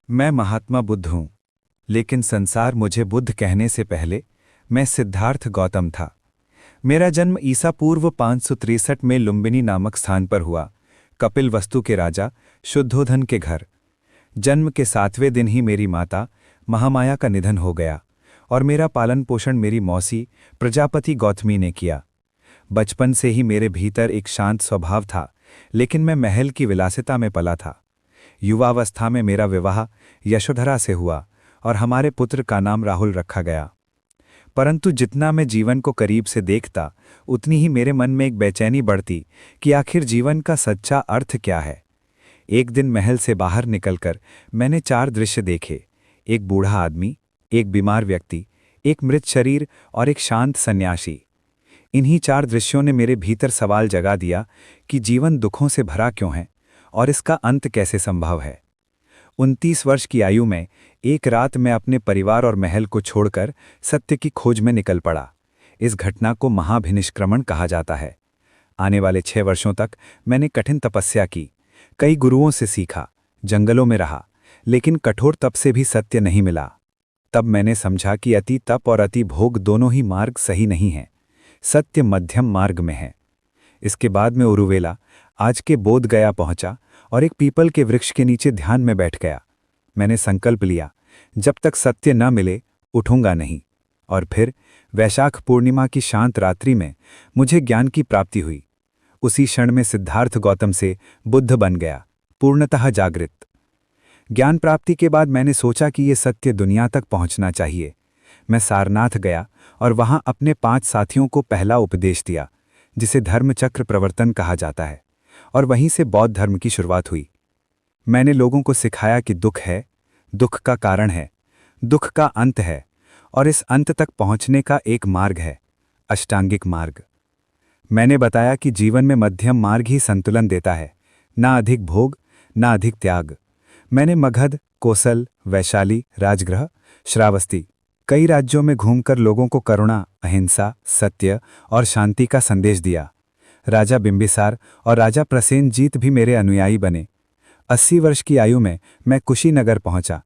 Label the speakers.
Speaker 1: मैं महात्मा बुद्ध हूँ, लेकिन संसार मुझे बुद्ध कहने से पहले मैं सिद्धार्थ गौतम था। मेरा जन्म ईसा पूर्व 563 में लुम्बिनी नामक स्थान पर हुआ, कपिल वस्तु के राजा शुद्धोधन के घर। जन्म के 7वें दिन ही मेरी माता महामाया का निधन हो गया और मेरा पालन पोषण मेरी मौसी प्रजापति गौतमी ने किया। बचपन से ही मेरे भीतर एक शांत स्वभाव था, लेकिन मैं महल की विलासिता में पला था। युवावस्था में मेरा विवाह यशोधरा से हुआ और हमारे पुत्र का नाम राहुल रखा गया। परंतु जितना मैं जीवन को करीब से देखता, उतनी ही मेरे मन में एक बेचैनी बढ़ती कि आखिर जीवन का सच्चा अर्थ क्या है। एक दिन महल से बाहर निकलकर मैंने 4 दृश्य देखे। एक बूढ़ा आदमी, एक बीमार व्यक्ति, एक मृत शरीर और एक शांत सन्यासी। इन्हीं 4 दृश्यों ने मेरे भीतर सवाल जगा दिया कि जीवन दुखों से भरा क्यों है और इसका अंत कैसे संभव है। 29 वर्ष की आयु में एक रात मैं अपने परिवार और महल को छोड़कर सत्य की खोज में निकल पड़ा। इस घटना को महाभिनिष्क्रमण कहा जाता है। आने वाले 6 वर्षों तक मैंने कठिन तपस्या की, कई गुरुओं से सीखा, जंगलों में रहा, लेकिन कठोर तप से भी सत्य नहीं मिला। तब मैंने समझा कि अति तप और अति भोग दोनों ही मार्ग सही नहीं हैं। सत्य मध्यम मार्ग में है। इसके बाद मैं उरुवेला, आज के बोध गया पहुंचा और एक पीपल के वृक्ष के नीचे ध्यान में बैठ गया। मैंने संकल्प लिया, जब तक सत्य न मिले उठूंगा नहीं। और फिर वैशाख पूर्णिमा की शांत रात्रि में मुझे ज्ञान की प्राप्ति हुई। उसी क्षण में सिद्धार्थ गौतम से बुद्ध बन गया, पूर्णतः जागृत। ज्ञान प्राप्ति के बाद मैंने सोचा कि ये सत्य दुनिया तक पहुंचना चाहिए। मैं सारनाथ गया और वहां अपने 5 साथियों को पहला उपदेश दिया, जिसे धर्मचक्र प्रवर्तन कहा जाता है, और वहीं से बौद्ध धर्म की शुरुआत हुई। मैंने लोगों को सिखाया कि दुख है, दुख का कारण है, दुख का अंत है, और इस अंत तक पहुंचने का एक मार्ग है, अष्टांगिक मार्ग। मैंने बताया कि जीवन में मध्यम मार्ग ही संतुलन देता है, ना अधिक भोग, ना अधिक त्याग। मैंने मगध, कोसल, वैशाली, राजगृह, श्रावस्ती, कई राज्यों में घूमकर लोगों को करुणा, अहिंसा, सत्य और शांति का संदेश दिया। राजा बिंबिसार और राजा प्रसेनजीत भी मेरे अनुयायी बने। 80 वर्ष की आयु में मैं कुशीनगर पहुंचा,